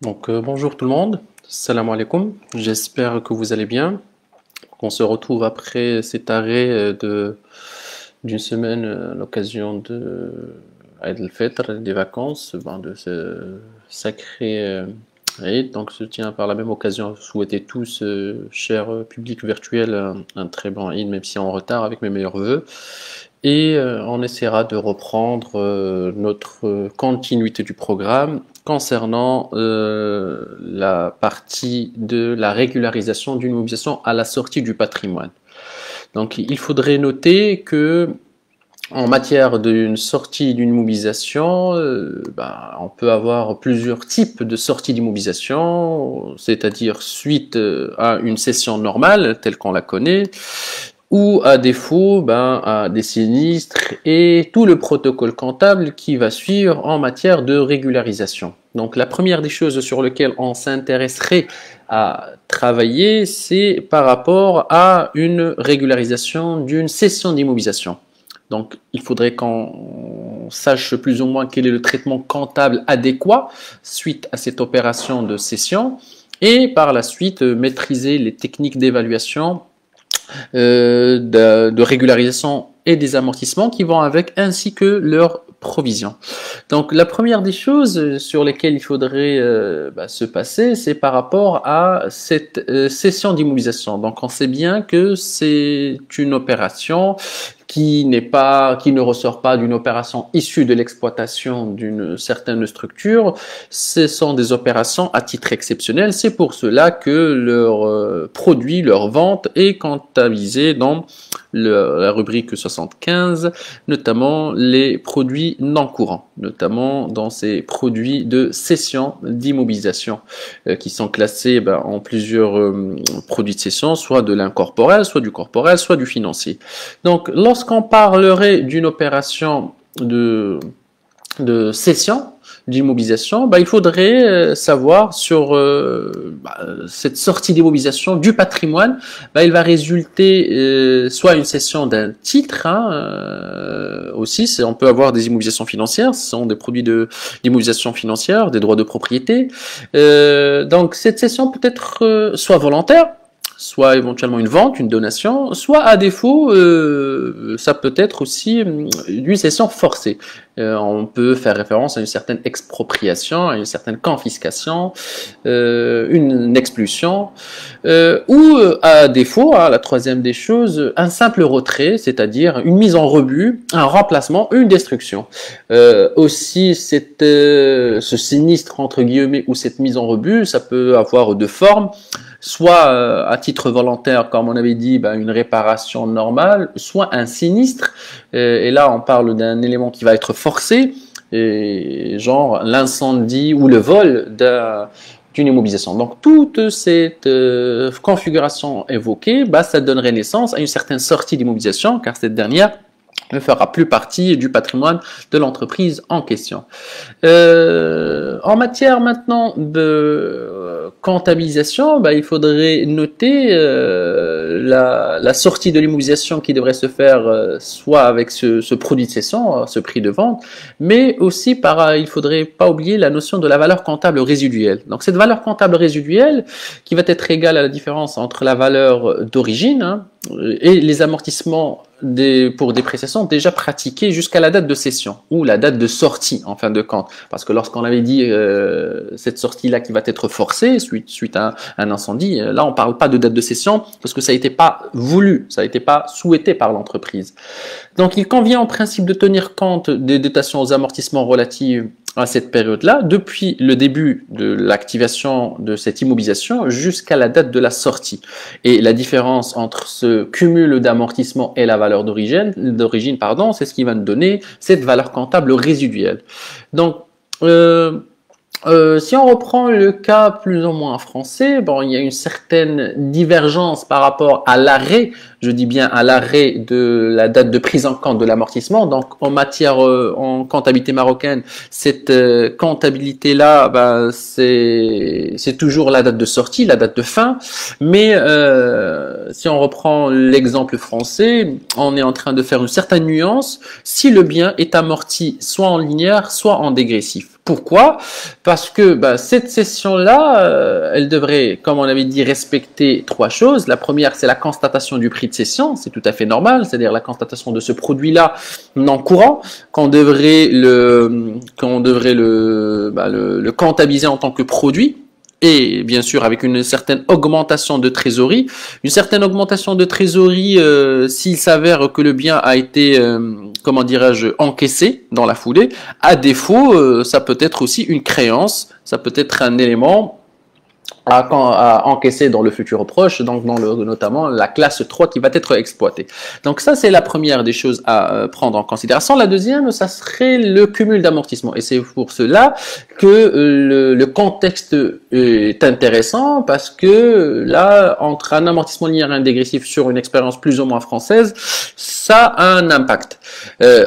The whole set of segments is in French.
Bonjour tout le monde, salam alaikum, j'espère que vous allez bien. On se retrouve après cet arrêt d'une semaine à l'occasion de Eid al-Fitr, des vacances, de ce sacré Eid. Donc je tiens par la même occasion à souhaiter tous, cher public virtuel, un très bon Eid, même si en retard, avec mes meilleurs vœux. Et on essaiera de reprendre notre continuité du programme concernant la partie de la régularisation d'une mobilisation à la sortie du patrimoine. Donc il faudrait noter que en matière d'une sortie d'une mobilisation, on peut avoir plusieurs types de sorties d'immobilisation, c'est-à-dire suite à une session normale telle qu'on la connaît, ou à défaut, à des sinistres et tout le protocole comptable qui va suivre en matière de régularisation. Donc la première des choses sur lesquelles on s'intéresserait à travailler, c'est par rapport à une régularisation d'une cession d'immobilisation. Donc il faudrait qu'on sache plus ou moins quel est le traitement comptable adéquat suite à cette opération de cession et par la suite maîtriser les techniques d'évaluation de régularisation et des amortissements qui vont avec, ainsi que leurs provisions. Donc la première des choses sur lesquelles il faudrait se passer, c'est par rapport à cette cession d'immobilisation. Donc on sait bien que c'est une opération qui ne ressort pas d'une opération issue de l'exploitation d'une certaine structure. Ce sont des opérations à titre exceptionnel. C'est pour cela que leur produit, leur vente est comptabilisé dans la rubrique 75, notamment les produits non courants, notamment dans ces produits de cession d'immobilisation qui sont classés en plusieurs produits de cession, soit de l'incorporel, soit du corporel, soit du financier. Donc lorsqu'on parlerait d'une opération de cession d'immobilisation, il faudrait savoir sur cette sortie d'immobilisation du patrimoine, il va résulter soit une cession d'un titre, aussi on peut avoir des immobilisations financières, ce sont des produits d'immobilisation financière, des droits de propriété. Donc cette cession peut être soit volontaire, soit éventuellement une vente, une donation, soit à défaut, ça peut être aussi une cession forcée. On peut faire référence à une certaine expropriation, à une certaine confiscation, une expulsion, ou à défaut, la troisième des choses, un simple retrait, c'est-à-dire une mise en rebut, un remplacement, une destruction. Aussi, ce sinistre, entre guillemets, ou cette mise en rebut, ça peut avoir deux formes, soit à titre volontaire, comme on avait dit, une réparation normale, soit un sinistre, et là on parle d'un élément qui va être forcé, et genre l'incendie ou le vol d'une immobilisation. Donc toute cette configuration évoquée, ça donnerait naissance à une certaine sortie d'immobilisation, car cette dernière ne fera plus partie du patrimoine de l'entreprise en question. En matière maintenant de comptabilisation, il faudrait noter la sortie de l'immobilisation qui devrait se faire soit avec ce produit de cession, ce prix de vente, mais aussi il faudrait pas oublier la notion de la valeur comptable résiduelle. Donc cette valeur comptable résiduelle qui va être égale à la différence entre la valeur d'origine et les amortissements pour dépréciation déjà pratiqués jusqu'à la date de cession ou la date de sortie en fin de compte. Parce que lorsqu'on avait dit cette sortie-là qui va être forcée suite à un incendie, là on ne parle pas de date de cession parce que ça n'a été pas voulu, ça n'a été pas souhaité par l'entreprise. Donc il convient en principe de tenir compte des dotations aux amortissements relatives à cette période-là, depuis le début de l'activation de cette immobilisation jusqu'à la date de la sortie. Et la différence entre ce cumul d'amortissement et la valeur d'origine, c'est ce qui va nous donner cette valeur comptable résiduelle. Donc, si on reprend le cas plus ou moins français, il y a une certaine divergence par rapport à l'arrêt, je dis bien à l'arrêt de la date de prise en compte de l'amortissement. Donc en matière, en comptabilité marocaine, cette comptabilité-là, c'est toujours la date de sortie, la date de fin. Mais si on reprend l'exemple français, on est en train de faire une certaine nuance si le bien est amorti soit en linéaire, soit en dégressif. Pourquoi? Parce que cette session-là, elle devrait, comme on avait dit, respecter trois choses. La première, c'est la constatation du prix de cession, c'est tout à fait normal, c'est-à-dire la constatation de ce produit-là non courant, qu'on devrait le comptabiliser en tant que produit. Et bien sûr avec une certaine augmentation de trésorerie. Une certaine augmentation de trésorerie s'il s'avère que le bien a été, comment dirais-je, encaissé dans la foulée. À défaut, ça peut être aussi une créance, ça peut être un élément à encaisser dans le futur proche, donc notamment la classe 3 qui va être exploitée. Donc ça, c'est la première des choses à prendre en considération. La deuxième, ça serait le cumul d'amortissement. Et c'est pour cela que le contexte est intéressant, parce que là, entre un amortissement linéaire et un dégressif sur une expérience plus ou moins française, ça a un impact.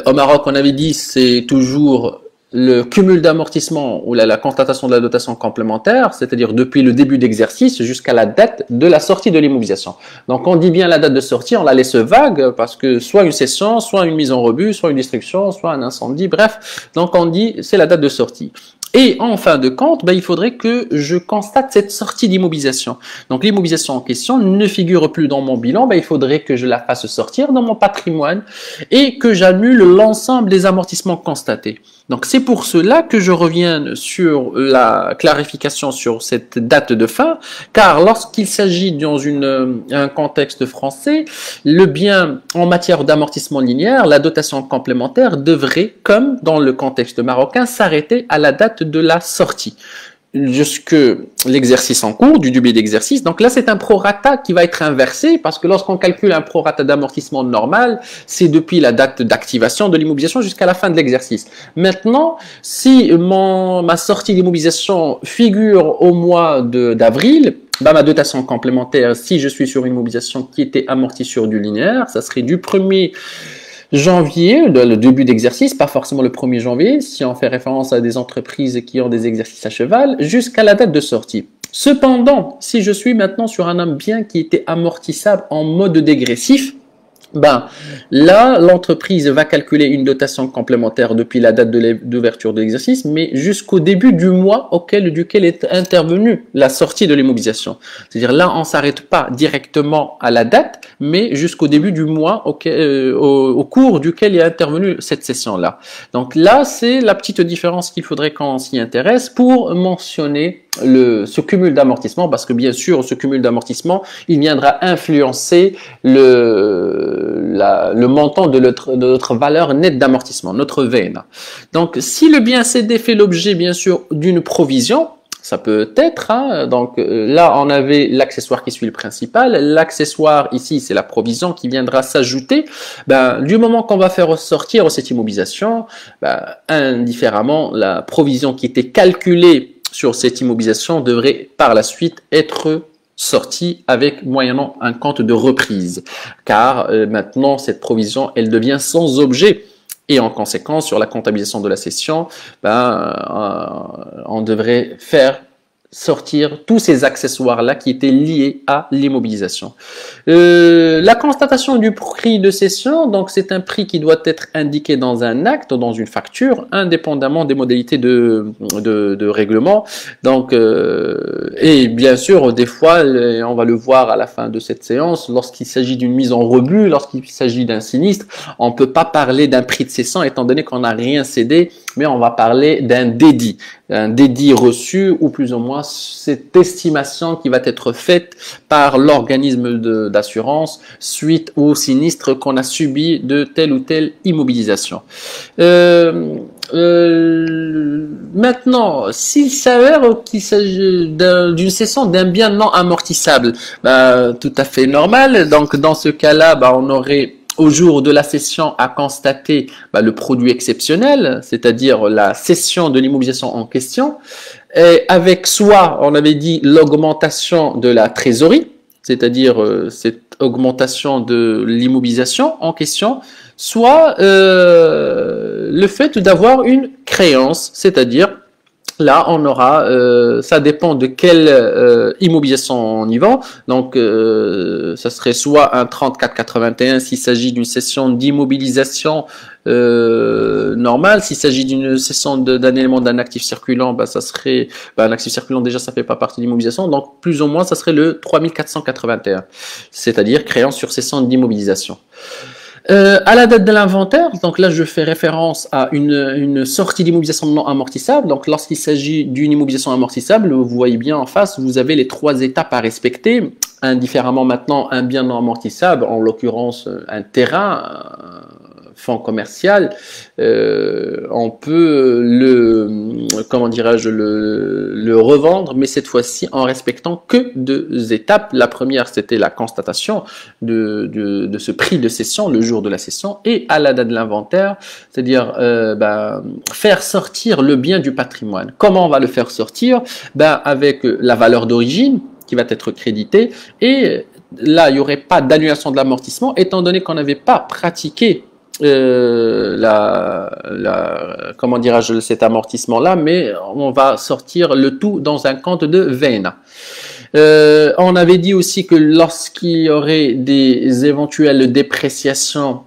Au Maroc, on avait dit, c'est toujours le cumul d'amortissement ou la constatation de la dotation complémentaire, c'est-à-dire depuis le début d'exercice jusqu'à la date de la sortie de l'immobilisation. Donc on dit bien la date de sortie, on la laisse vague parce que soit une cession, soit une mise en rebut, soit une destruction, soit un incendie, bref. Donc on dit c'est la date de sortie. Et en fin de compte, il faudrait que je constate cette sortie d'immobilisation. Donc l'immobilisation en question ne figure plus dans mon bilan, il faudrait que je la fasse sortir dans mon patrimoine et que j'annule l'ensemble des amortissements constatés. Donc c'est pour cela que je reviens sur la clarification sur cette date de fin, car lorsqu'il s'agit dans un contexte français, le bien en matière d'amortissement linéaire, la dotation complémentaire devrait, comme dans le contexte marocain, s'arrêter à la date de la sortie jusque l'exercice en cours, du début d'exercice. Donc là, c'est un prorata qui va être inversé, parce que lorsqu'on calcule un prorata d'amortissement normal, c'est depuis la date d'activation de l'immobilisation jusqu'à la fin de l'exercice. Maintenant, si ma sortie d'immobilisation figure au mois d'avril, ma dotation complémentaire, si je suis sur une immobilisation qui était amortie sur du linéaire, ça serait du 1er janvier, le début d'exercice, pas forcément le 1er janvier, si on fait référence à des entreprises qui ont des exercices à cheval, jusqu'à la date de sortie. Cependant, si je suis maintenant sur un bien qui était amortissable en mode dégressif, là, l'entreprise va calculer une dotation complémentaire depuis la date d'ouverture de l'exercice, mais jusqu'au début du mois duquel est intervenue la sortie de l'immobilisation. C'est-à-dire là, on ne s'arrête pas directement à la date, mais jusqu'au début du mois au cours duquel est intervenue cette session-là. Donc là, c'est la petite différence qu'il faudrait qu'on s'y intéresse pour mentionner ce cumul d'amortissement, parce que bien sûr, ce cumul d'amortissement, il viendra influencer le montant de notre valeur nette d'amortissement, notre VNA. Donc, si le bien cédé fait l'objet, bien sûr, d'une provision, ça peut être, donc là on avait l'accessoire qui suit le principal, l'accessoire ici c'est la provision qui viendra s'ajouter, du moment qu'on va faire ressortir cette immobilisation, indifféremment la provision qui était calculée sur cette immobilisation devrait par la suite être sortie avec moyennant un compte de reprise, car maintenant cette provision elle devient sans objet. Et en conséquence, sur la comptabilisation de la cession, on devrait faire sortir tous ces accessoires-là qui étaient liés à l'immobilisation. La constatation du prix de cession, donc c'est un prix qui doit être indiqué dans un acte, dans une facture, indépendamment des modalités de règlement. Donc, et bien sûr, des fois, on va le voir à la fin de cette séance, lorsqu'il s'agit d'une mise en rebut, lorsqu'il s'agit d'un sinistre, on ne peut pas parler d'un prix de cession étant donné qu'on n'a rien cédé, mais on va parler d'un dédit reçu, ou plus ou moins cette estimation qui va être faite par l'organisme d'assurance suite au sinistre qu'on a subi de telle ou telle immobilisation. Maintenant, s'il s'avère qu'il s'agit d'une cession d'un bien non amortissable, tout à fait normal. Donc dans ce cas-là, on aurait au jour de la cession à constater le produit exceptionnel, c'est-à-dire la cession de l'immobilisation en question, et avec soit, on avait dit, l'augmentation de la trésorerie, c'est-à-dire cette augmentation de l'immobilisation en question, soit le fait d'avoir une créance, c'est-à-dire là, on aura, ça dépend de quelle immobilisation on y va. Donc, ça serait soit un 34,81 s'il s'agit d'une session d'immobilisation normal. S'il s'agit d'une cession d'un élément d'un actif circulant, bah, ça serait un actif circulant, déjà ça fait pas partie de l'immobilisation, donc plus ou moins ça serait le 3481, c'est-à-dire créance sur cession d'immobilisation. À la date de l'inventaire, donc là je fais référence à une sortie d'immobilisation non amortissable. Donc lorsqu'il s'agit d'une immobilisation amortissable, vous voyez bien en face, vous avez les 3 étapes à respecter. Indifféremment maintenant, un bien non amortissable, en l'occurrence un terrain, un fonds commercial, on peut comment dirais-je, le revendre, mais cette fois-ci en respectant que 2 étapes. La première, c'était la constatation de ce prix de cession le jour de la cession, et à la date de l'inventaire, c'est-à-dire faire sortir le bien du patrimoine. Comment on va le faire sortir? Avec la valeur d'origine qui va être créditée, et là il n'y aurait pas d'annulation de l'amortissement étant donné qu'on n'avait pas pratiqué comment dirais-je, cet amortissement là, mais on va sortir le tout dans un compte de VNA. On avait dit aussi que lorsqu'il y aurait des éventuelles dépréciations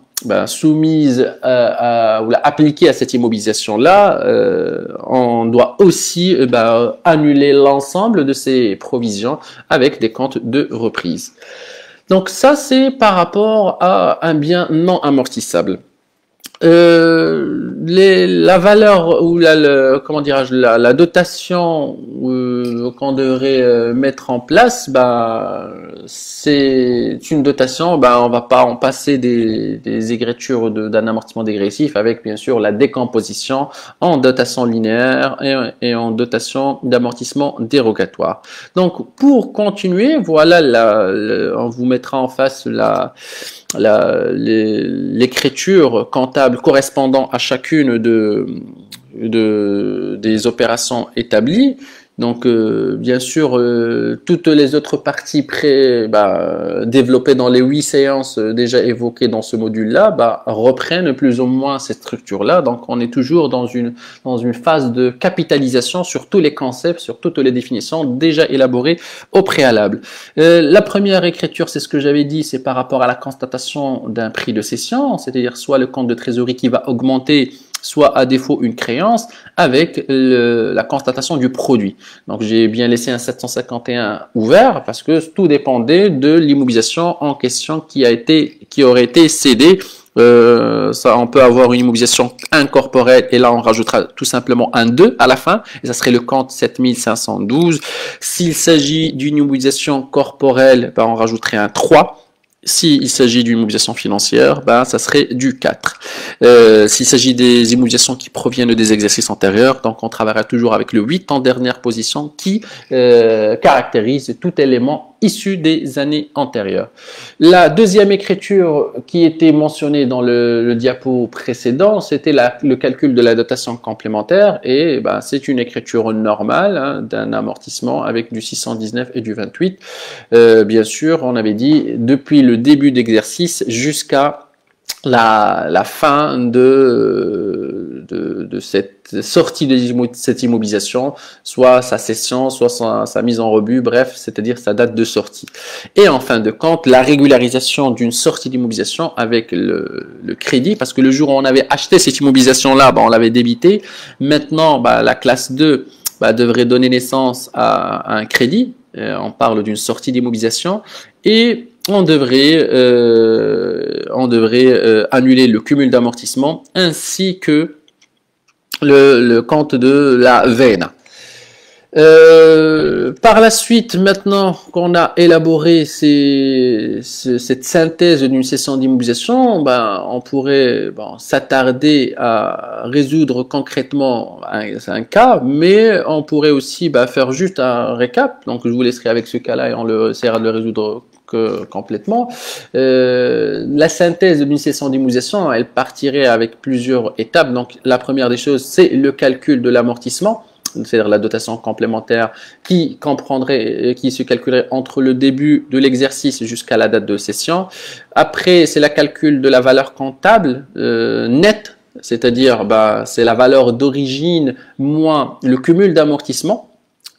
soumises ou appliquées à cette immobilisation là, on doit aussi annuler l'ensemble de ces provisions avec des comptes de reprise. Donc ça, c'est par rapport à un bien non amortissable. La valeur ou comment dirais-je, la dotation qu'on devrait mettre en place, c'est une dotation, on va pas en passer des écritures d'un amortissement dégressif, avec bien sûr la décomposition en dotation linéaire et en dotation d'amortissement dérogatoire. Donc pour continuer, voilà, on vous mettra en face l'écriture comptable correspondant à chacune des opérations établies. Donc, bien sûr, toutes les autres parties développées dans les 8 séances déjà évoquées dans ce module-là, reprennent plus ou moins cette structure-là. Donc, on est toujours dans une phase de capitalisation sur tous les concepts, sur toutes les définitions déjà élaborées au préalable. La première écriture, c'est ce que j'avais dit, c'est par rapport à la constatation d'un prix de cession, c'est-à-dire soit le compte de trésorerie qui va augmenter, soit à défaut une créance, avec la constatation du produit. Donc j'ai bien laissé un 751 ouvert parce que tout dépendait de l'immobilisation en question qui aurait été cédée. On peut avoir une immobilisation incorporelle, et là on rajoutera tout simplement un 2 à la fin, et ça serait le compte 7512. S'il s'agit d'une immobilisation corporelle, on rajouterait un 3. S'il s'agit d'une immobilisation financière, ça serait du 4. S'il s'agit des immobilisations qui proviennent des exercices antérieurs, donc on travaillera toujours avec le 8 en dernière position qui caractérise tout élément issu des années antérieures. La deuxième écriture qui était mentionnée dans le diapo précédent, c'était le calcul de la dotation complémentaire, et c'est une écriture normale d'un amortissement avec du 619 et du 28. Bien sûr, on avait dit depuis le début d'exercice jusqu'à la fin de cette sortie de cette immobilisation, soit sa cession, soit sa mise en rebut, bref, c'est-à-dire sa date de sortie. Et en fin de compte, la régularisation d'une sortie d'immobilisation avec le crédit, parce que le jour où on avait acheté cette immobilisation-là, on l'avait débité. Maintenant, la classe 2 devrait donner naissance à un crédit. On parle d'une sortie d'immobilisation, et on devrait annuler le cumul d'amortissement ainsi que le compte de la VNA. Par la suite, maintenant qu'on a élaboré cette synthèse d'une cession d'immobilisation, on pourrait s'attarder à résoudre concrètement un cas, mais on pourrait aussi faire juste un récap. Donc je vous laisserai avec ce cas-là et on essaiera de le résoudre complètement. La synthèse d'une cession d'immobilisation, elle partirait avec plusieurs étapes. Donc la première des choses, c'est le calcul de l'amortissement, c'est-à-dire la dotation complémentaire qui se calculerait entre le début de l'exercice jusqu'à la date de cession. Après, c'est le calcul de la valeur comptable nette, c'est-à-dire c'est la valeur d'origine moins le cumul d'amortissement.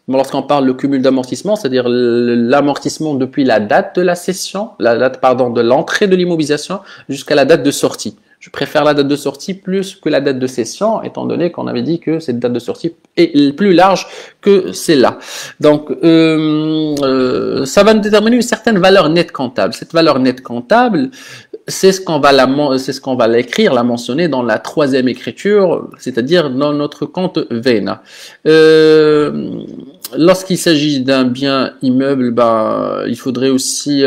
Lorsqu'on parle de cumul d'amortissement, c'est-à-dire l'amortissement depuis la date de la cession, de l'entrée de l'immobilisation jusqu'à la date de sortie. Je préfère la date de sortie plus que la date de cession, étant donné qu'on avait dit que cette date de sortie est plus large que celle-là. Donc, ça va nous déterminer une certaine valeur nette comptable. Cette valeur nette comptable, c'est ce qu'on va l'écrire, la mentionner dans la troisième écriture, c'est-à-dire dans notre compte VENA. Lorsqu'il s'agit d'un bien immeuble, il faudrait aussi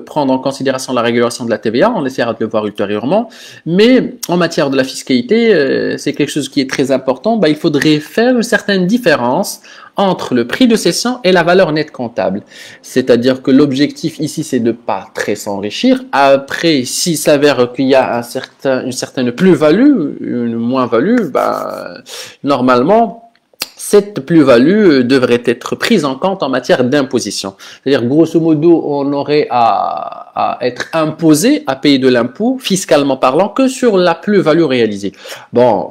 prendre en considération la régulation de la TVA, on essaiera de le voir ultérieurement, mais en matière de la fiscalité, c'est quelque chose qui est très important, il faudrait faire une certaine différence entre le prix de cession et la valeur nette comptable. C'est-à-dire que l'objectif ici, c'est de ne pas très s'enrichir. Après, s'il s'avère qu'il y a une certaine plus-value, une moins-value, normalement, cette plus-value devrait être prise en compte en matière d'imposition. C'est-à-dire, grosso modo, on aurait à être imposé, à payer de l'impôt, fiscalement parlant, que sur la plus-value réalisée. Bon,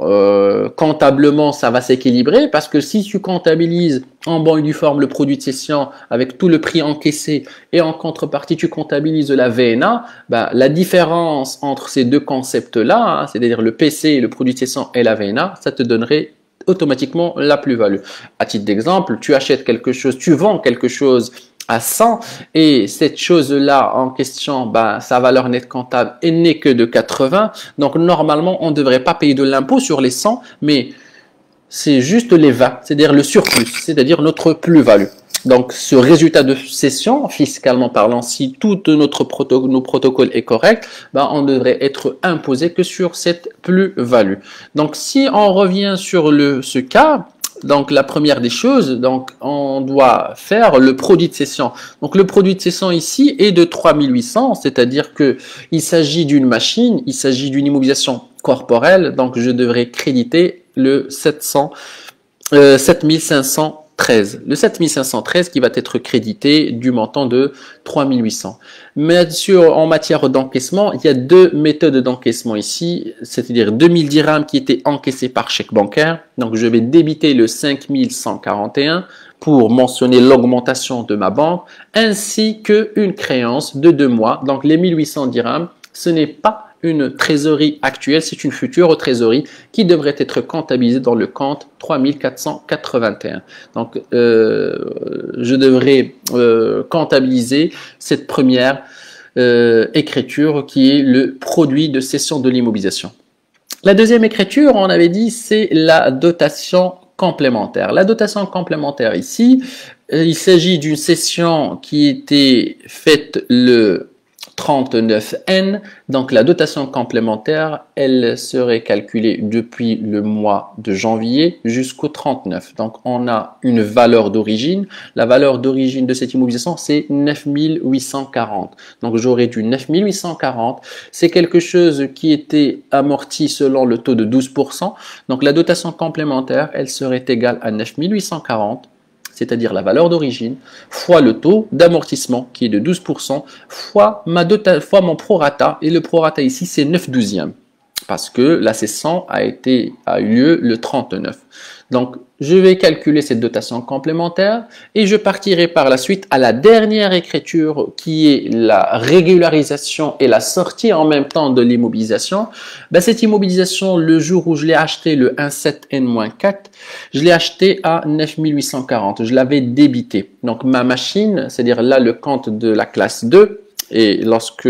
comptablement, ça va s'équilibrer parce que si tu comptabilises en bonne et due forme le produit de cession avec tout le prix encaissé et en contrepartie, tu comptabilises la VNA, la différence entre ces deux concepts-là, c'est-à-dire le PC, le produit de cession et la VNA, ça te donnerait automatiquement la plus-value. À titre d'exemple, tu achètes quelque chose, tu vends quelque chose à 100 et cette chose-là en question, sa valeur nette comptable n'est que de 80. Donc, normalement, on ne devrait pas payer de l'impôt sur les 100, mais c'est juste les 20, c'est-à-dire le surplus, c'est-à-dire notre plus-value. Donc, ce résultat de cession, fiscalement parlant, si tout nos protocoles est correct, on devrait être imposé que sur cette plus-value. Donc, si on revient sur ce cas, donc la première des choses, donc on doit faire le produit de cession. Donc, le produit de cession ici est de 3800, c'est-à-dire que il s'agit d'une machine, il s'agit d'une immobilisation corporelle, donc je devrais créditer le 7513. Le 7513 qui va être crédité du montant de 3800. Mais en matière d'encaissement, il y a deux méthodes d'encaissement ici, c'est-à-dire 2000 dirhams qui étaient encaissés par chèque bancaire. Donc, je vais débiter le 5141 pour mentionner l'augmentation de ma banque, ainsi qu'une créance de 2 mois. Donc, les 1800 dirhams, ce n'est pas une trésorerie actuelle, c'est une future trésorerie qui devrait être comptabilisée dans le compte 3481. Donc, je devrais comptabiliser cette première écriture qui est le produit de cession de l'immobilisation. La deuxième écriture, on avait dit, c'est la dotation complémentaire. La dotation complémentaire ici, il s'agit d'une cession qui était faite le 39N, donc la dotation complémentaire, elle serait calculée depuis le mois de janvier jusqu'au 39. Donc, on a une valeur d'origine. La valeur d'origine de cette immobilisation, c'est 9840. Donc, j'aurais du 9840. C'est quelque chose qui était amorti selon le taux de 12%. Donc, la dotation complémentaire, elle serait égale à 9840. C'est-à-dire la valeur d'origine, fois le taux d'amortissement qui est de 12%, fois mon prorata, et le prorata ici c'est 9/12e, parce que la cession a eu lieu le 39. Donc, je vais calculer cette dotation complémentaire et je partirai par la suite à la dernière écriture qui est la régularisation et la sortie en même temps de l'immobilisation. Cette immobilisation, le jour où je l'ai acheté, le 17N-4, je l'ai acheté à 9840. Je l'avais débité. Donc, ma machine, c'est-à-dire là le compte de la classe 2, et lorsque,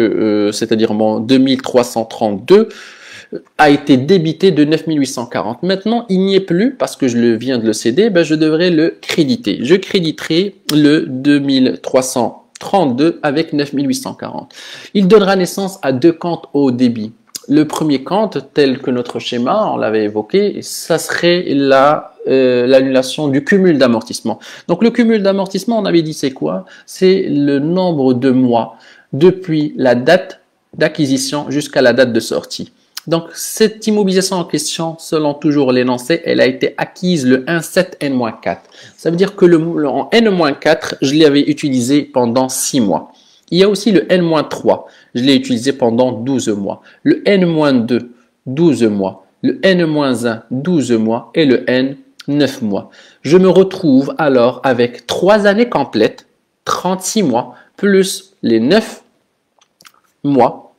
c'est-à-dire mon 2332, a été débité de 9840. Maintenant, il n'y est plus parce que je viens de le céder, je devrais le créditer. Je créditerai le 2332 avec 9840. Il donnera naissance à deux comptes au débit. Le premier compte, tel que notre schéma, on l'avait évoqué, ça serait l'annulation du cumul d'amortissement. Donc, le cumul d'amortissement, on avait dit c'est quoi? C'est le nombre de mois depuis la date d'acquisition jusqu'à la date de sortie. Donc, cette immobilisation en question, selon toujours l'énoncé, elle a été acquise le 1/7N-4. Ça veut dire que en N-4, je l'avais utilisé pendant 6 mois. Il y a aussi le N-3, je l'ai utilisé pendant 12 mois. Le N-2, 12 mois. Le N-1, 12 mois. Et le N, 9 mois. Je me retrouve alors avec 3 années complètes, 36 mois, plus les 9 mois,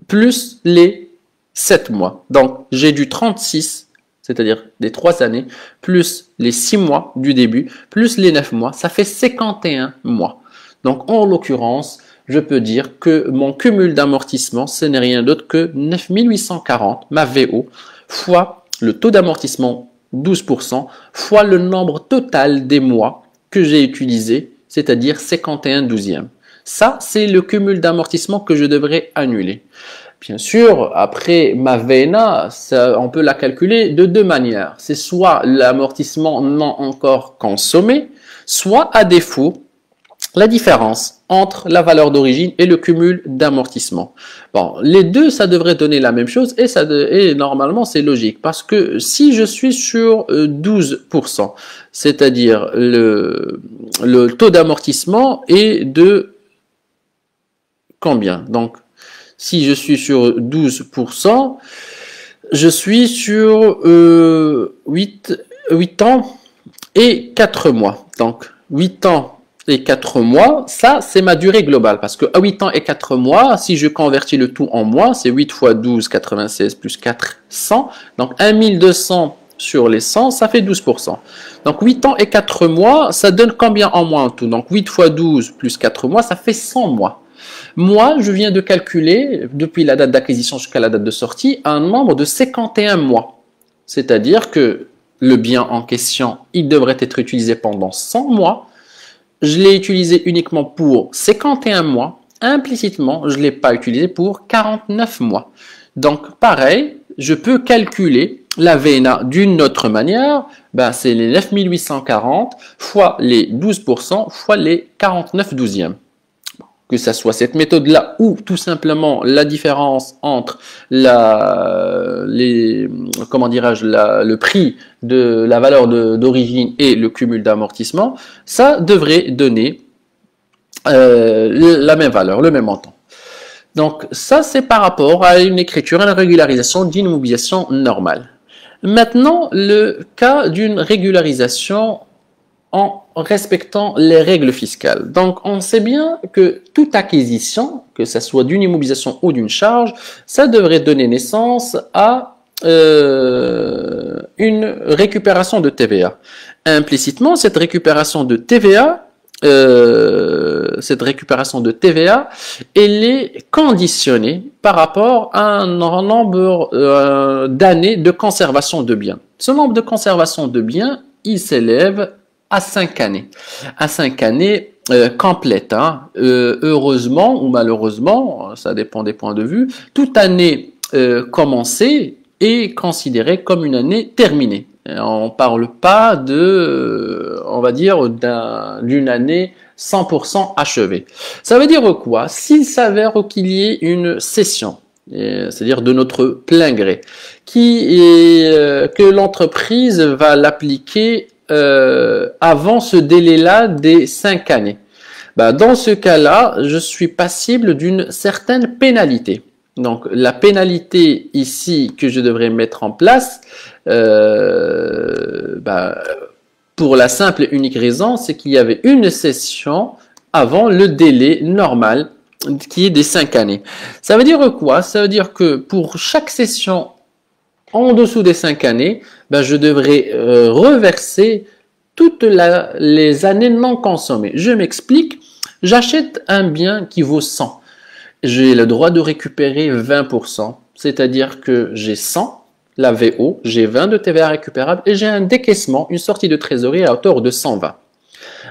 plus les 7 mois. Donc, j'ai du 36, c'est-à-dire des 3 années, plus les 6 mois du début, plus les 9 mois, ça fait 51 mois. Donc, en l'occurrence, je peux dire que mon cumul d'amortissement, ce n'est rien d'autre que 9840, ma VO, fois le taux d'amortissement 12%, fois le nombre total des mois que j'ai utilisé, c'est-à-dire 51 douzièmes. Ça, c'est le cumul d'amortissement que je devrais annuler. Bien sûr, après ma VNA, on peut la calculer de deux manières. C'est soit l'amortissement non encore consommé, soit à défaut, la différence entre la valeur d'origine et le cumul d'amortissement. Bon, les deux, ça devrait donner la même chose et normalement, c'est logique parce que si je suis sur 12%, c'est-à-dire le taux d'amortissement est de combien? Donc, si je suis sur 12%, je suis sur 8 ans et 4 mois. Donc, 8 ans et 4 mois, ça, c'est ma durée globale. Parce que à 8 ans et 4 mois, si je convertis le tout en mois, c'est 8 fois 12, 96 plus 400. Donc, 1200 sur les 100, ça fait 12%. Donc, 8 ans et 4 mois, ça donne combien en mois en tout? Donc, 8 fois 12 plus 4 mois, ça fait 100 mois. Moi, je viens de calculer, depuis la date d'acquisition jusqu'à la date de sortie, un nombre de 51 mois. C'est-à-dire que le bien en question, il devrait être utilisé pendant 100 mois. Je l'ai utilisé uniquement pour 51 mois. Implicitement, je ne l'ai pas utilisé pour 49 mois. Donc, pareil, je peux calculer la VNA d'une autre manière. Ben, c'est les 9840 fois les 12% fois les 49 douzièmes. Que ça soit cette méthode-là ou tout simplement la différence entre le prix de la valeur d'origine et le cumul d'amortissement, ça devrait donner la même valeur, le même montant. Donc ça, c'est par rapport à une écriture, à une régularisation d'une immobilisation normale. Maintenant, le cas d'une régularisation en respectant les règles fiscales. Donc, on sait bien que toute acquisition, que ce soit d'une immobilisation ou d'une charge, ça devrait donner naissance à une récupération de TVA. Implicitement, cette récupération de TVA, elle est conditionnée par rapport à un nombre d'années de conservation de biens. Ce nombre de conservation de biens, il s'élève à 5 années. À 5 années complètes. Hein. Heureusement ou malheureusement, ça dépend des points de vue, toute année commencée est considérée comme une année terminée. On ne parle pas on va dire, d'une année 100% achevée. Ça veut dire quoi? S'il s'avère qu'il y ait une cession, c'est-à-dire de notre plein gré, que l'entreprise va l'appliquer avant ce délai-là des 5 années. Ben, dans ce cas-là, je suis passible d'une certaine pénalité. Donc, la pénalité ici que je devrais mettre en place, pour la simple et unique raison, c'est qu'il y avait une cession avant le délai normal qui est des 5 années. Ça veut dire quoi? Ça veut dire que pour chaque cession en dessous des 5 années, ben, je devrais reverser toutes les années non consommées. Je m'explique, j'achète un bien qui vaut 100. J'ai le droit de récupérer 20%, c'est-à-dire que j'ai 100, la VO, j'ai 20 de TVA récupérable et j'ai un décaissement, une sortie de trésorerie à hauteur de 120.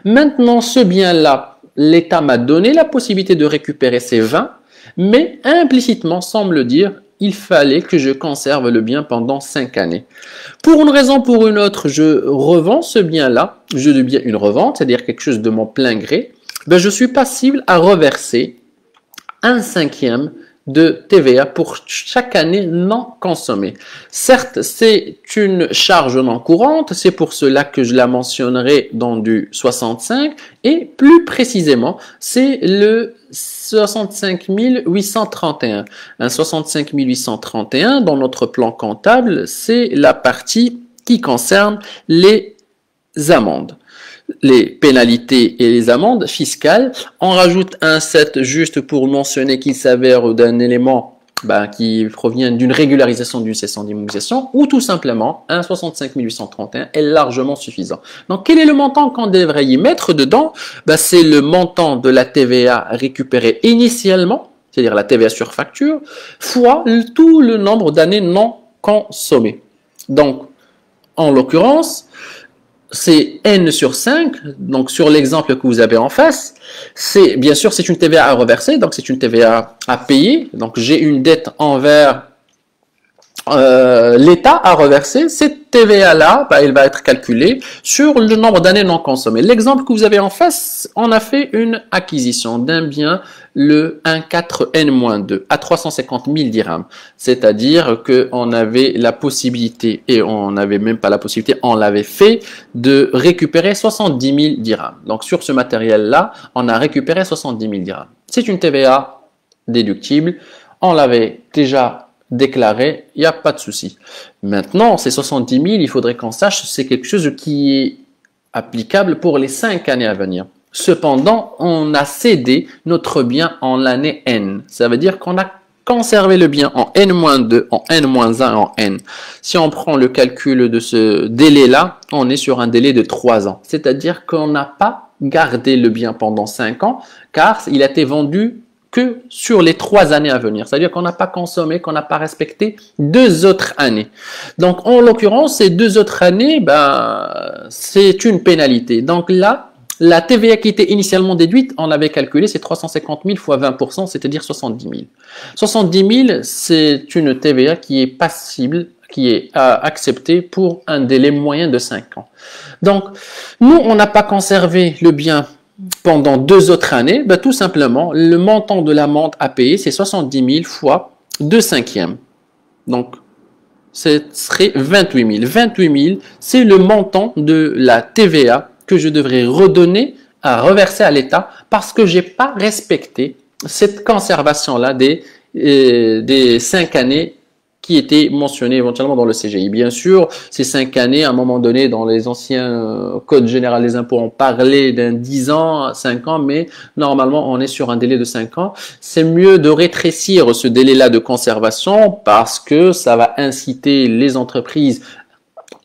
Maintenant, ce bien-là, l'État m'a donné la possibilité de récupérer ces 20, mais implicitement semble dire il fallait que je conserve le bien pendant 5 années. Pour une raison ou pour une autre, je revends ce bien-là, je dis bien une revente, c'est-à-dire quelque chose de mon plein gré, ben je suis passible à reverser 1/5 de TVA pour chaque année non consommée. Certes, c'est une charge non courante, c'est pour cela que je la mentionnerai dans du 65, et plus précisément, c'est le 65 831. Un 65 831, dans notre plan comptable, c'est la partie qui concerne les amendes. Les pénalités et les amendes fiscales. On rajoute un 7 juste pour mentionner qu'il s'avère d'un élément qui provient d'une régularisation d'une cession d'immobilisation, ou tout simplement un 65 831 est largement suffisant. Donc quel est le montant qu'on devrait y mettre dedans? C'est le montant de la TVA récupérée initialement, c'est-à-dire la TVA sur facture, fois tout le nombre d'années non consommées. Donc en l'occurrence, c'est n sur 5, donc sur l'exemple que vous avez en face, c'est bien sûr c'est une TVA à reverser, donc c'est une TVA à payer, donc j'ai une dette envers l'État à reverser. Cette TVA-là, elle va être calculée sur le nombre d'années non consommées. L'exemple que vous avez en face, on a fait une acquisition d'un bien, le 14N-2, à 350 000 dirhams. C'est-à-dire qu'on avait la possibilité, et on n'avait même pas la possibilité, on l'avait fait, de récupérer 70 000 dirhams. Donc sur ce matériel-là, on a récupéré 70 000 dirhams. C'est une TVA déductible. On l'avait déjà déclaré, il n'y a pas de souci. Maintenant, ces 70 000, il faudrait qu'on sache, c'est quelque chose qui est applicable pour les 5 années à venir. Cependant, on a cédé notre bien en l'année N. Ça veut dire qu'on a conservé le bien en N-2, en N-1, en N. Si on prend le calcul de ce délai-là, on est sur un délai de 3 ans. C'est-à-dire qu'on n'a pas gardé le bien pendant 5 ans, car il a été vendu que sur les 3 années à venir. C'est-à-dire qu'on n'a pas consommé, qu'on n'a pas respecté 2 autres années. Donc, en l'occurrence, ces 2 autres années, c'est une pénalité. Donc là, la TVA qui était initialement déduite, on l'avait calculé, c'est 350 000 fois 20%, c'est-à-dire 70 000. 70 000, c'est une TVA qui est passible, qui est acceptée pour un délai moyen de 5 ans. Donc, nous, on n'a pas conservé le bien pendant 2 autres années, tout simplement, le montant de l'amende à payer, c'est 70 000 fois 2/5. Donc, ce serait 28 000. 28 000, c'est le montant de la TVA que je devrais redonner, à reverser à l'État, parce que j'ai pas respecté cette conservation-là des 5 années qui étaient mentionnées éventuellement dans le CGI. Bien sûr, ces 5 années, à un moment donné, dans les anciens codes généraux des impôts, on parlait d'un 10 ans, 5 ans, mais normalement, on est sur un délai de 5 ans. C'est mieux de rétrécir ce délai-là de conservation parce que ça va inciter les entreprises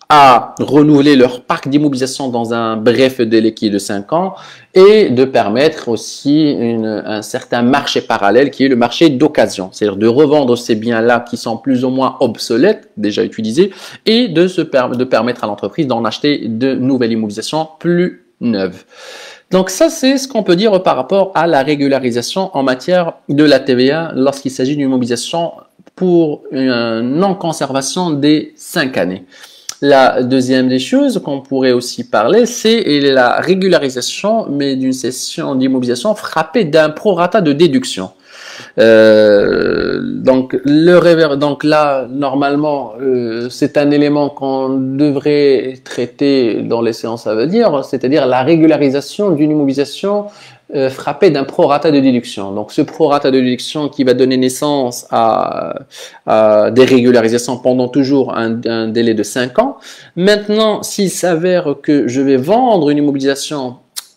à renouveler leur parc d'immobilisation dans un bref délai qui est de 5 ans et de permettre aussi un certain marché parallèle qui est le marché d'occasion, c'est-à-dire de revendre ces biens-là qui sont plus ou moins obsolètes, déjà utilisés, et de permettre à l'entreprise d'en acheter de nouvelles immobilisations plus neuves. Donc ça, c'est ce qu'on peut dire par rapport à la régularisation en matière de la TVA lorsqu'il s'agit d'une immobilisation pour une non-conservation des 5 années. La deuxième des choses qu'on pourrait aussi parler, c'est la régularisation, mais d'une cession d'immobilisation frappée d'un prorata de déduction. Donc là, normalement, c'est un élément qu'on devrait traiter dans les séances à venir, c'est-à-dire la régularisation d'une immobilisation frappé d'un prorata de déduction. Donc ce prorata de déduction qui va donner naissance à des régularisations pendant toujours un délai de 5 ans. Maintenant, s'il s'avère que je vais vendre une immobilisation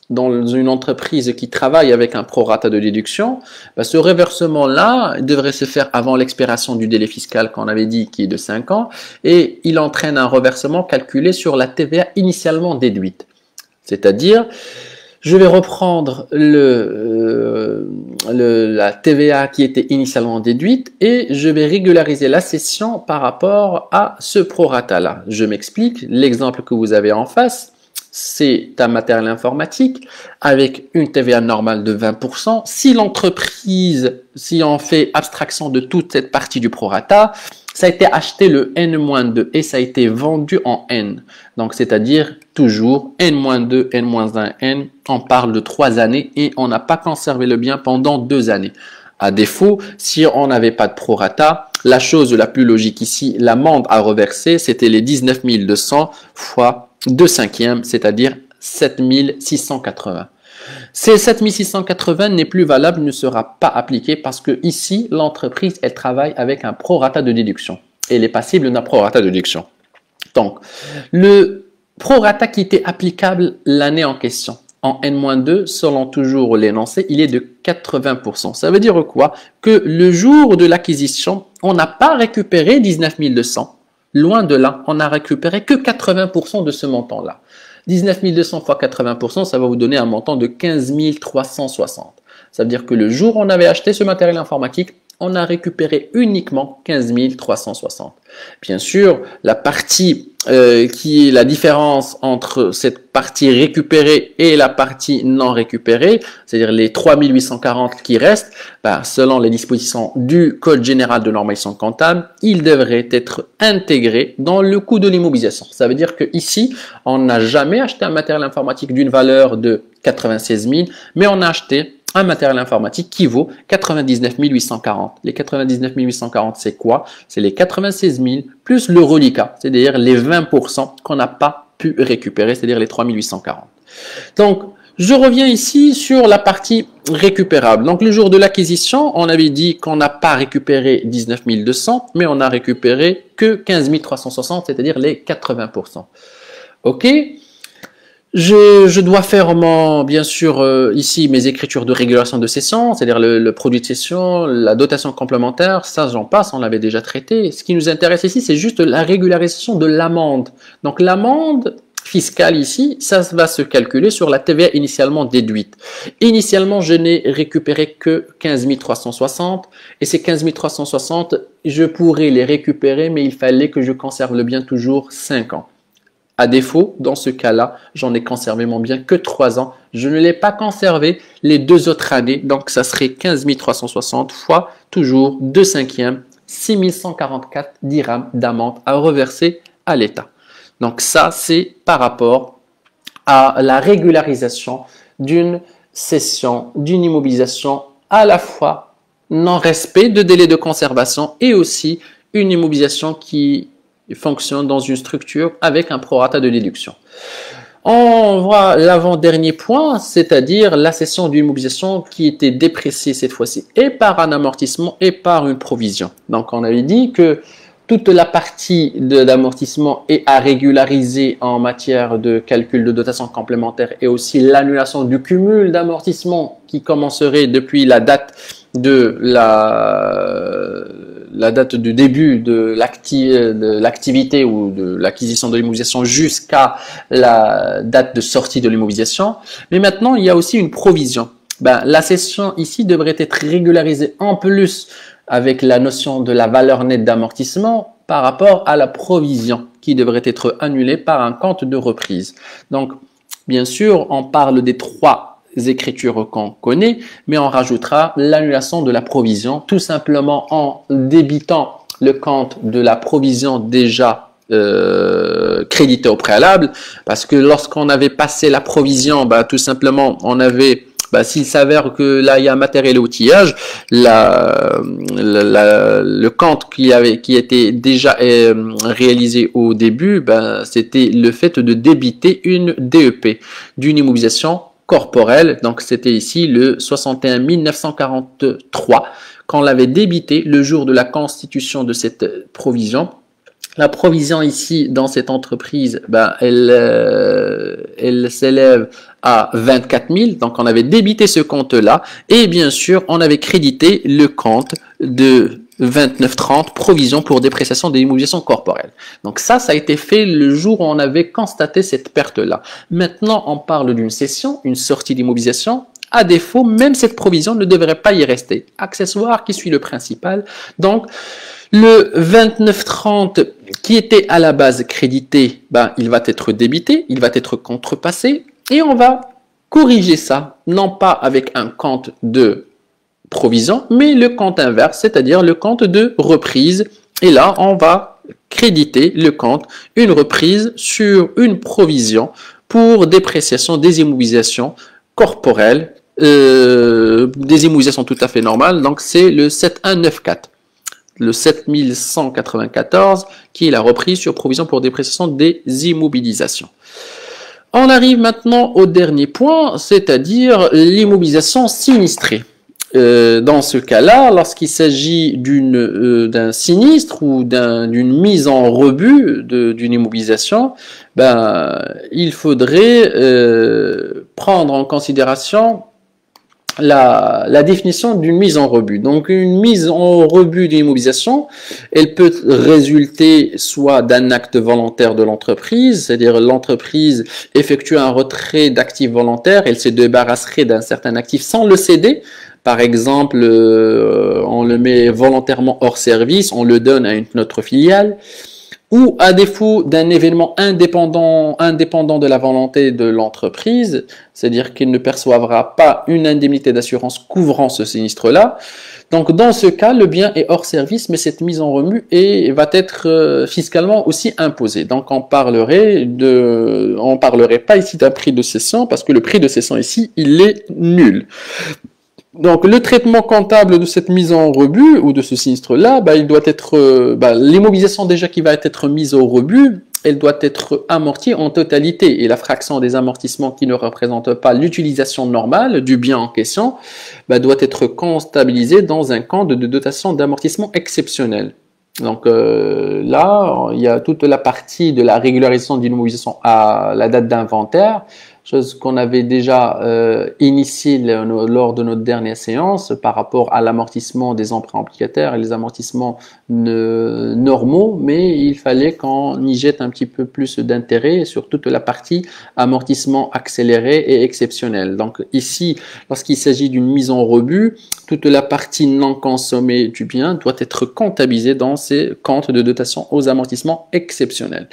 dans une entreprise qui travaille avec un prorata de déduction, ce reversement-là devrait se faire avant l'expiration du délai fiscal qu'on avait dit qui est de 5 ans et il entraîne un reversement calculé sur la TVA initialement déduite. C'est-à-dire, je vais reprendre la TVA qui était initialement déduite et je vais régulariser la cession par rapport à ce prorata-là. Je m'explique, l'exemple que vous avez en face, c'est un matériel informatique avec une TVA normale de 20%. Si l'entreprise, si on fait abstraction de toute cette partie du prorata, ça a été acheté le N-2 et ça a été vendu en N. Donc, c'est-à-dire toujours N-2, N-1, N. On parle de 3 années et on n'a pas conservé le bien pendant 2 années. À défaut, si on n'avait pas de prorata, la chose la plus logique ici, l'amende à reverser, c'était les 19 200 fois 2/5, c'est-à-dire 7 680. Ces 7 680 n'est plus valable, ne sera pas appliqué parce que ici, l'entreprise, elle travaille avec un prorata de déduction. Elle est passible d'un prorata de déduction. Donc, le prorata qui était applicable l'année en question, en N-2, selon toujours l'énoncé, il est de 80%. Ça veut dire quoi? Que le jour de l'acquisition, on n'a pas récupéré 19 200. Loin de là, on n'a récupéré que 80% de ce montant-là. 19 200 fois 80%, ça va vous donner un montant de 15 360. Ça veut dire que le jour où on avait acheté ce matériel informatique, on a récupéré uniquement 15 360. Bien sûr, la partie qui est la différence entre cette partie récupérée et la partie non récupérée, c'est-à-dire les 3840 qui restent, selon les dispositions du Code général de normalisation comptable, ils devraient être intégrés dans le coût de l'immobilisation. Ça veut dire qu'ici, on n'a jamais acheté un matériel informatique d'une valeur de 96 000, mais on a acheté un matériel informatique qui vaut 99 840. Les 99 840, c'est quoi? C'est les 96 000 plus le reliquat, c'est-à-dire les 20% qu'on n'a pas pu récupérer, c'est-à-dire les 3 840. Donc, je reviens ici sur la partie récupérable. Donc, le jour de l'acquisition, on avait dit qu'on n'a pas récupéré 19 200, mais on a récupéré que 15 360, c'est-à-dire les 80%. OK? Je dois faire bien sûr ici mes écritures de régulation de cession, c'est-à-dire le produit de cession, la dotation complémentaire, ça j'en passe, on l'avait déjà traité. Ce qui nous intéresse ici, c'est juste la régularisation de l'amende. Donc l'amende fiscale ici, ça va se calculer sur la TVA initialement déduite. Initialement, je n'ai récupéré que 15 360 et ces 15 360, je pourrais les récupérer, mais il fallait que je conserve le bien toujours 5 ans. À défaut, dans ce cas-là, j'en ai conservé mon bien que 3 ans. Je ne l'ai pas conservé les 2 autres années. Donc, ça serait 15 360 fois toujours 2/5, 6 144 dirhams d'amende à reverser à l'État. Donc, ça, c'est par rapport à la régularisation d'une cession, d'une immobilisation à la fois non-respect de délai de conservation et aussi une immobilisation qui fonctionne dans une structure avec un prorata de déduction. On voit l'avant-dernier point, c'est-à-dire la cession d'une immobilisation qui était dépréciée cette fois-ci et par un amortissement et par une provision. Donc on avait dit que toute la partie d'amortissement est à régulariser en matière de calcul de dotation complémentaire et aussi l'annulation du cumul d'amortissement qui commencerait depuis la date de la date du début de l'activité ou de l'acquisition de l'immobilisation jusqu'à la date de sortie de l'immobilisation. Mais maintenant, il y a aussi une provision. La cession ici devrait être régularisée en plus avec la notion de la valeur nette d'amortissement par rapport à la provision qui devrait être annulée par un compte de reprise. Donc, bien sûr, on parle des 3 écritures qu'on connaît, mais on rajoutera l'annulation de la provision tout simplement en débitant le compte de la provision déjà crédité au préalable, parce que lorsqu'on avait passé la provision, tout simplement on avait s'il s'avère que là il y a matériel et outillage, le compte qui était déjà réalisé au début, c'était le fait de débiter une DEP d'une immobilisation corporelle. Donc c'était ici le 61 943 qu'on l'avait débité le jour de la constitution de cette provision. La provision ici dans cette entreprise, elle s'élève à 24 000. Donc on avait débité ce compte-là et bien sûr on avait crédité le compte de 29,30 provision pour dépréciation des immobilisations corporelles. Donc ça a été fait le jour où on avait constaté cette perte-là. Maintenant, on parle d'une cession, une sortie d'immobilisation. À défaut, même cette provision ne devrait pas y rester. Accessoire qui suit le principal. Donc, le 29,30 qui était à la base crédité, il va être débité, il va être contrepassé et on va corriger ça, non pas avec un compte de provision, mais le compte inverse, c'est-à-dire le compte de reprise. Et là, on va créditer le compte, une reprise sur une provision pour dépréciation des immobilisations corporelles, des immobilisations tout à fait normales. Donc, c'est le 7194. Le 7194 qui est la reprise sur provision pour dépréciation des immobilisations. On arrive maintenant au dernier point, c'est-à-dire l'immobilisation sinistrée. dans ce cas-là, lorsqu'il s'agit d'un sinistre ou d'une mise en rebut d'une immobilisation, ben, il faudrait prendre en considération la définition d'une mise en rebut. Donc, une mise en rebut d'une immobilisation, elle peut résulter soit d'un acte volontaire de l'entreprise, c'est-à-dire l'entreprise effectue un retrait d'actifs volontaires, elle se débarrasserait d'un certain actif sans le céder. Par exemple, on le met volontairement hors service, on le donne à une autre filiale, ou à défaut d'un événement indépendant de la volonté de l'entreprise, c'est-à-dire qu'il ne percevra pas une indemnité d'assurance couvrant ce sinistre-là. Donc, dans ce cas, le bien est hors service, mais cette mise en remue va être fiscalement aussi imposée. Donc, on parlerait pas ici d'un prix de cession, parce que le prix de cession ici, il est nul. Donc, le traitement comptable de cette mise en rebut ou de ce sinistre-là, il doit être l'immobilisation déjà qui va être mise au rebut, elle doit être amortie en totalité et la fraction des amortissements qui ne représente pas l'utilisation normale du bien en question doit être comptabilisée dans un compte de dotation d'amortissement exceptionnel. Donc là, il y a toute la partie de la régularisation d'une immobilisation à la date d'inventaire, chose qu'on avait déjà initiée lors de notre dernière séance par rapport à l'amortissement des emprunts obligataires et les amortissements normaux, mais il fallait qu'on y jette un petit peu plus d'intérêt sur toute la partie amortissement accéléré et exceptionnel. Donc ici, lorsqu'il s'agit d'une mise en rebut, toute la partie non consommée du bien doit être comptabilisée dans ces comptes de dotation aux amortissements exceptionnels.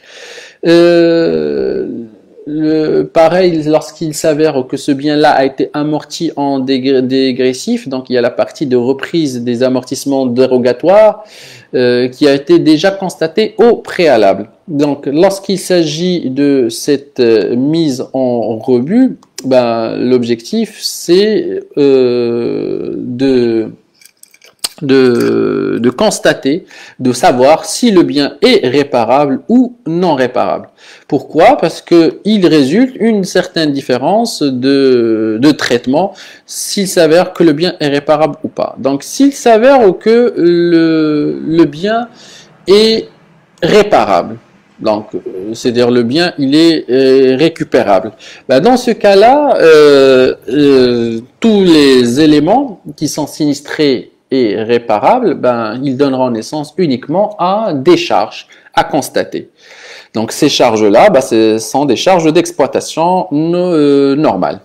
Pareil, lorsqu'il s'avère que ce bien-là a été amorti en dégressif, donc il y a la partie de reprise des amortissements dérogatoires qui a été déjà constatée au préalable. Donc, lorsqu'il s'agit de cette mise en rebut, l'objectif c'est de constater, de savoir si le bien est réparable ou non réparable. Pourquoi? Parce que il résulte une certaine différence de traitement s'il s'avère que le bien est réparable ou pas. Donc, s'il s'avère que le bien est réparable, donc c'est-à-dire le bien il est récupérable, dans ce cas-là, tous les éléments qui sont sinistrés et réparables, ils donneront naissance uniquement à des charges à constater. Donc ces charges-là, ce sont des charges d'exploitation normales.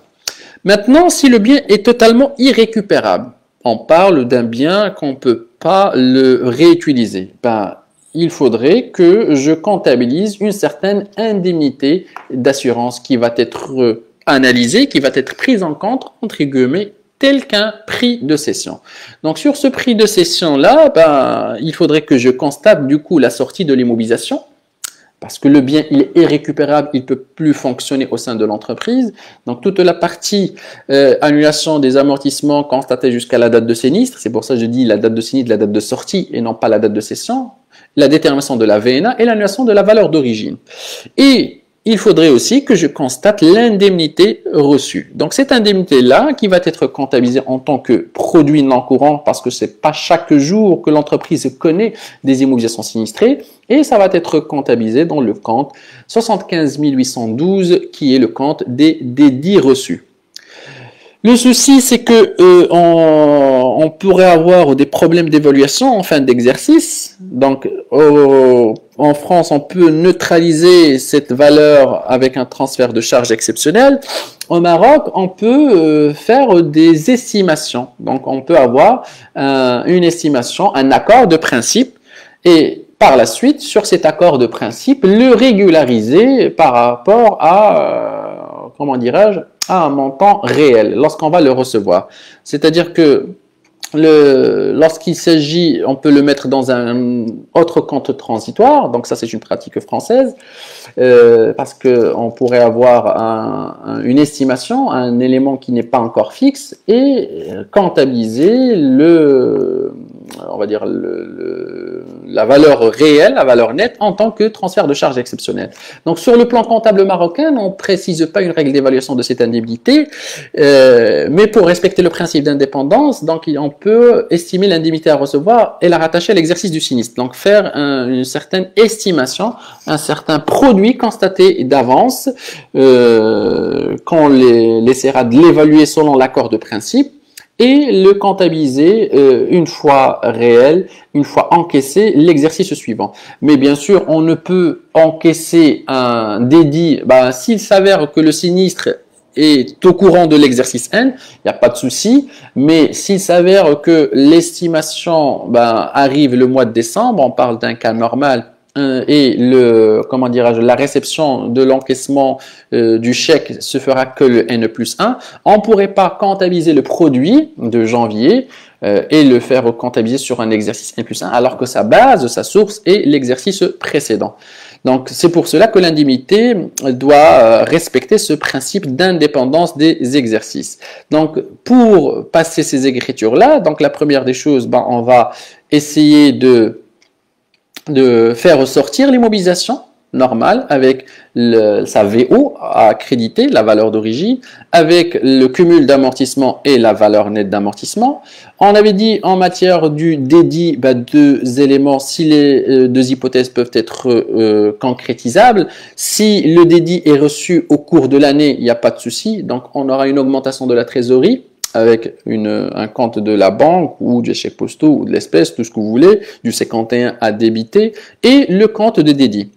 Maintenant, si le bien est totalement irrécupérable, on parle d'un bien qu'on ne peut pas le réutiliser, il faudrait que je comptabilise une certaine indemnité d'assurance qui va être analysée, qui va être prise en compte, entre guillemets, tel qu'un prix de cession. Donc, sur ce prix de cession-là, il faudrait que je constate du coup la sortie de l'immobilisation, parce que le bien il est irrécupérable, il ne peut plus fonctionner au sein de l'entreprise. Donc, toute la partie annulation des amortissements constatée jusqu'à la date de sinistre, c'est pour ça que je dis la date de sinistre, la date de sortie et non pas la date de cession, la détermination de la VNA et l'annulation de la valeur d'origine. Et il faudrait aussi que je constate l'indemnité reçue. Donc, cette indemnité-là qui va être comptabilisée en tant que produit non courant parce que c'est pas chaque jour que l'entreprise connaît des immobilisations sinistrées et ça va être comptabilisé dans le compte 75 812 qui est le compte des dits reçus. Le souci, c'est que on pourrait avoir des problèmes d'évaluation en fin d'exercice. Donc, en France, on peut neutraliser cette valeur avec un transfert de charge exceptionnel. Au Maroc, on peut faire des estimations. Donc, on peut avoir une estimation, un accord de principe et par la suite, sur cet accord de principe, le régulariser par rapport à, à un montant réel lorsqu'on va le recevoir. C'est-à-dire que lorsqu'il s'agit, on peut le mettre dans un autre compte transitoire, donc ça c'est une pratique française, parce qu'on pourrait avoir une estimation, un élément qui n'est pas encore fixe, et comptabiliser on va dire, la valeur réelle, la valeur nette, en tant que transfert de charge exceptionnelle. Donc, sur le plan comptable marocain, on ne précise pas une règle d'évaluation de cette indemnité, mais pour respecter le principe d'indépendance, donc on peut estimer l'indemnité à recevoir et la rattacher à l'exercice du sinistre. Donc, faire une certaine estimation, un certain produit constaté d'avance, qu'on essaiera de l'évaluer selon l'accord de principe, et le comptabiliser une fois réel, une fois encaissé l'exercice suivant. Mais bien sûr, on ne peut encaisser un dédit, s'il s'avère que le sinistre est au courant de l'exercice N, il n'y a pas de souci, mais s'il s'avère que l'estimation arrive le mois de décembre, on parle d'un cas normal, et la réception de l'encaissement du chèque se fera que le N+1, on ne pourrait pas comptabiliser le produit de janvier et le faire comptabiliser sur un exercice N+1, alors que sa base, sa source est l'exercice précédent. Donc, c'est pour cela que l'indemnité doit respecter ce principe d'indépendance des exercices. Donc, pour passer ces écritures-là, donc la première des choses, on va essayer de faire ressortir l'immobilisation normale avec sa VO à accréditer, la valeur d'origine, avec le cumul d'amortissement et la valeur nette d'amortissement. On avait dit en matière du dédit, deux éléments, si les deux hypothèses peuvent être concrétisables. Si le dédit est reçu au cours de l'année, il n'y a pas de souci, donc on aura une augmentation de la trésorerie avec un compte de la banque ou du chèque postaux ou de l'espèce, tout ce que vous voulez, du C51 à débiter, et le compte de dédit.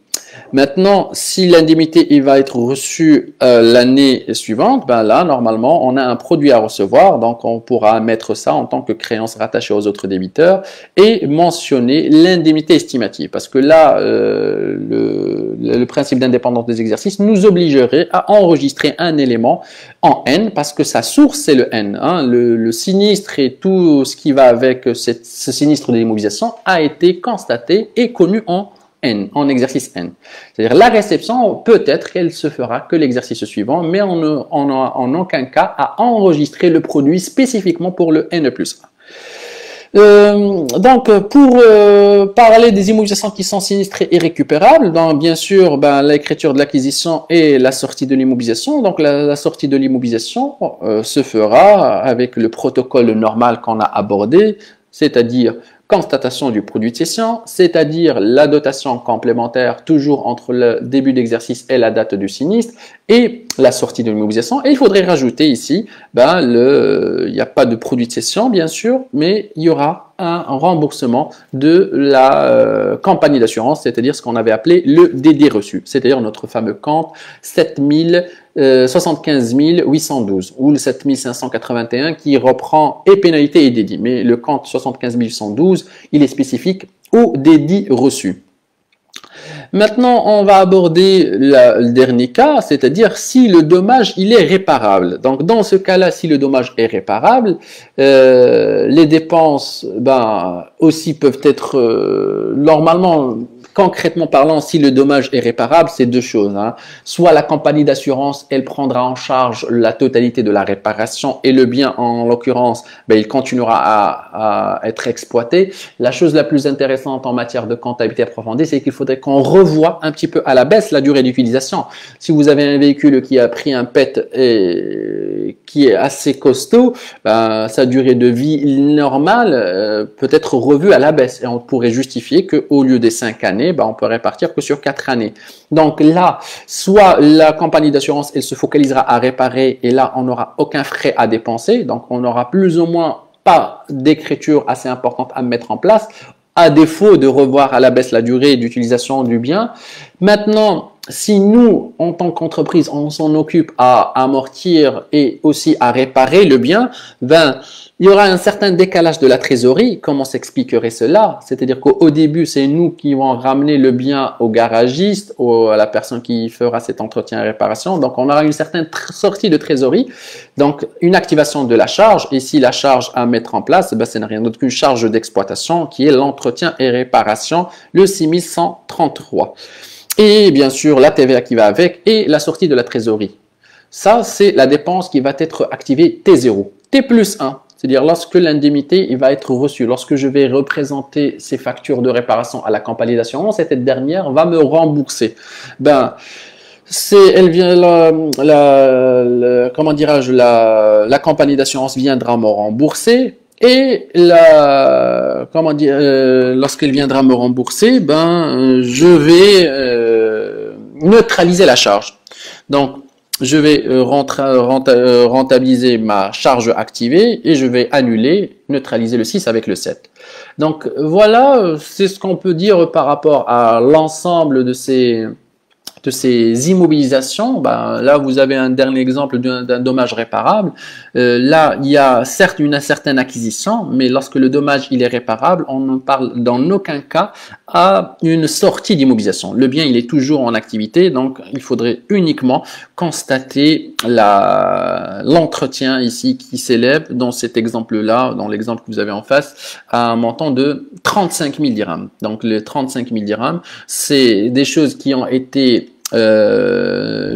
Maintenant, si l'indemnité va être reçue l'année suivante, là, normalement, on a un produit à recevoir, donc on pourra mettre ça en tant que créance rattachée aux autres débiteurs et mentionner l'indemnité estimative. Parce que là, le principe d'indépendance des exercices nous obligerait à enregistrer un élément en N, parce que sa source, c'est le N. Le sinistre et tout ce qui va avec ce sinistre de l'immobilisation a été constaté et connu en N, en exercice N. C'est-à-dire la réception, peut-être qu'elle se fera que l'exercice suivant, mais on n'a en aucun cas à enregistrer le produit spécifiquement pour le N+1. Donc, pour parler des immobilisations qui sont sinistrées et récupérables, donc bien sûr, l'écriture de l'acquisition et la sortie de l'immobilisation. Donc, la sortie de l'immobilisation se fera avec le protocole normal qu'on a abordé, c'est-à-dire constatation du produit de cession, c'est-à-dire la dotation complémentaire toujours entre le début d'exercice et la date du sinistre, et la sortie de l'immobilisation. Et il faudrait rajouter ici, il n'y a pas de produit de cession bien sûr, mais il y aura un remboursement de la compagnie d'assurance, c'est-à-dire ce qu'on avait appelé le DD reçu, c'est-à-dire notre fameux compte 75 812 ou le 7581 qui reprend et pénalité et dédit. Mais le compte 75 812, il est spécifique au dédit reçu. Maintenant, on va aborder le dernier cas, c'est-à-dire si le dommage il est réparable. Donc, dans ce cas-là, si le dommage est réparable, les dépenses aussi peuvent être normalement, concrètement parlant, si le dommage est réparable, c'est deux choses. Soit la compagnie d'assurance, elle prendra en charge la totalité de la réparation et le bien, en l'occurrence, il continuera à être exploité. La chose la plus intéressante en matière de comptabilité approfondie, c'est qu'il faudrait qu'on revoie un petit peu à la baisse la durée d'utilisation. Si vous avez un véhicule qui a pris un PET et qui est assez costaud, sa durée de vie normale peut être revue à la baisse et on pourrait justifier qu'au lieu des 5 années, on peut répartir que sur 4 années. Donc là, soit la compagnie d'assurance, elle se focalisera à réparer et là, on n'aura aucun frais à dépenser. Donc, on aura plus ou moins pas d'écriture assez importante à mettre en place, à défaut de revoir à la baisse la durée d'utilisation du bien. Maintenant, si nous, en tant qu'entreprise, on s'en occupe à amortir et aussi à réparer le bien, il y aura un certain décalage de la trésorerie. Comment s'expliquerait cela? C'est-à-dire qu'au début, c'est nous qui vont ramener le bien au garagiste, à la personne qui fera cet entretien et réparation. Donc, on aura une certaine sortie de trésorerie, donc une activation de la charge. Et si la charge à mettre en place, ce n'est rien d'autre qu'une charge d'exploitation qui est l'entretien et réparation, le 6133. Et bien sûr, la TVA qui va avec et la sortie de la trésorerie. Ça, c'est la dépense qui va être activée T0. T+1. C'est-à-dire lorsque l'indemnité il va être reçue, lorsque je vais représenter ces factures de réparation à la compagnie d'assurance, cette dernière va me rembourser. Ben, elle vient comment dirais-je, la compagnie d'assurance viendra me rembourser. Et comment dire, lorsqu'elle viendra me rembourser, je vais neutraliser la charge. Donc, je vais rentabiliser ma charge activée et je vais annuler, neutraliser le 6 avec le 7. Donc, voilà, c'est ce qu'on peut dire par rapport à l'ensemble de ces immobilisations. Là, vous avez un dernier exemple d'un dommage réparable. Là, il y a certes une certaine acquisition, mais lorsque le dommage il est réparable, on ne parle dans aucun cas à une sortie d'immobilisation. Le bien, il est toujours en activité, donc il faudrait uniquement constater l'entretien ici qui s'élève dans cet exemple-là, dans l'exemple que vous avez en face, à un montant de 35 000 dirhams. Donc, les 35 000 dirhams, c'est des choses qui ont été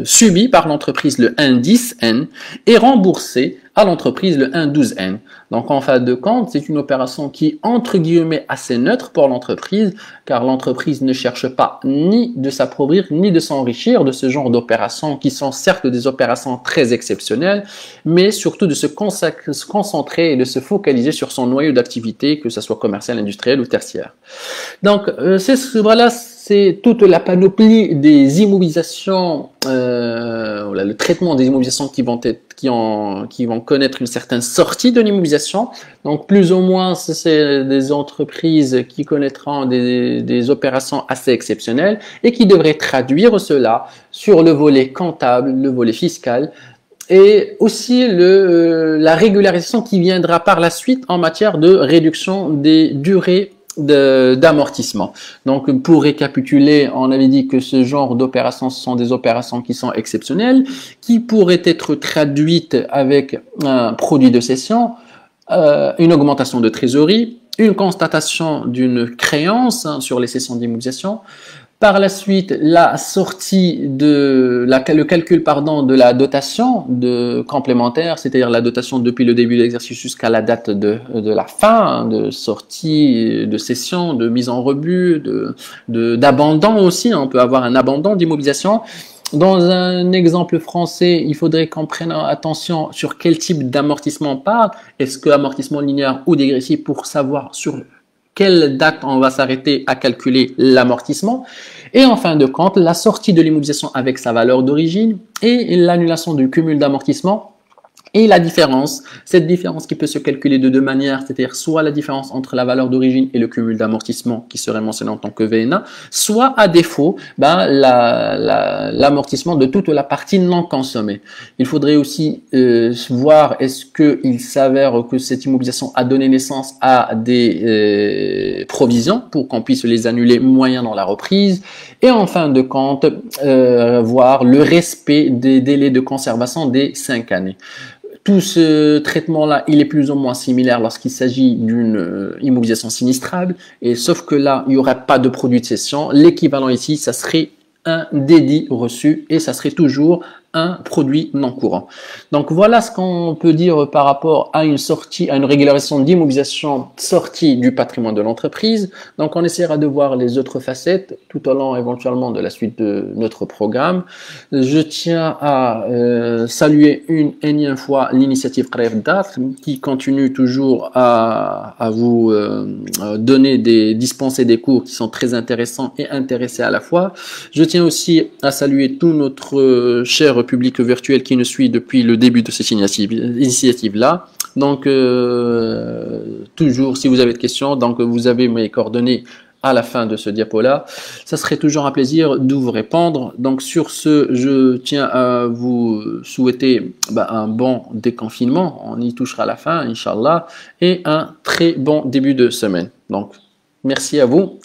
subi par l'entreprise le 1.10N et remboursé à l'entreprise le 1.12N. Donc en fin de compte, c'est une opération qui est entre guillemets assez neutre pour l'entreprise, car l'entreprise ne cherche pas ni de s'appauvrir ni de s'enrichir de ce genre d'opérations qui sont certes des opérations très exceptionnelles, mais surtout de se concentrer et de se focaliser sur son noyau d'activité, que ce soit commercial, industriel ou tertiaire. Donc voilà, c'est toute la panoplie des immobilisations, le traitement des immobilisations qui vont connaître une certaine sortie de l'immobilisation. Donc plus ou moins, c'est des entreprises qui connaîtront des opérations assez exceptionnelles et qui devraient traduire cela sur le volet comptable, le volet fiscal, et aussi la régularisation qui viendra par la suite en matière de réduction des durées d'amortissement. Donc, pour récapituler, on avait dit que ce genre d'opérations, ce sont des opérations qui sont exceptionnelles, qui pourraient être traduites avec un produit de cession, une augmentation de trésorerie, une constatation d'une créance sur les cessions d'immobilisation. Par la suite, la sortie le calcul de la dotation complémentaire, c'est-à-dire la dotation depuis le début de l'exercice jusqu'à la date de la fin, de sortie, de cession, de mise en rebut, d'abandon aussi. On peut avoir un abandon d'immobilisation. Dans un exemple français, il faudrait qu'on prenne attention sur quel type d'amortissement on parle. Est-ce que amortissement linéaire ou dégressif, pour savoir sur quelle date on va s'arrêter à calculer l'amortissement. Et en fin de compte, la sortie de l'immobilisation avec sa valeur d'origine et l'annulation du cumul d'amortissement. Et la différence, cette différence qui peut se calculer de deux manières, c'est-à-dire soit la différence entre la valeur d'origine et le cumul d'amortissement qui serait mentionné en tant que VNA, soit à défaut, l'amortissement de toute la partie non consommée. Il faudrait aussi voir est-ce qu'il s'avère que cette immobilisation a donné naissance à des provisions pour qu'on puisse les annuler moyennant la reprise. Et en fin de compte, voir le respect des délais de conservation des 5 années. Tout ce traitement-là, il est plus ou moins similaire lorsqu'il s'agit d'une immobilisation sinistrable, et sauf que là, il n'y aurait pas de produit de cession. L'équivalent ici, ça serait un dédit reçu et ça serait toujours un produit non courant. Donc voilà ce qu'on peut dire par rapport à une sortie, à une régularisation d'immobilisation sortie du patrimoine de l'entreprise. Donc on essaiera de voir les autres facettes tout au long éventuellement de la suite de notre programme. Je tiens à saluer une énième fois l'initiative Qrayfda qui continue toujours à vous dispenser des cours qui sont très intéressants et intéressés à la fois. Je tiens aussi à saluer tout notre cher public virtuel qui nous suit depuis le début de cette initiative-là. Donc, toujours, si vous avez des questions, donc vous avez mes coordonnées à la fin de ce diapo-là. Ça serait toujours un plaisir de vous répondre. Donc, sur ce, je tiens à vous souhaiter un bon déconfinement. On y touchera à la fin, Inch'Allah, et un très bon début de semaine. Donc, merci à vous.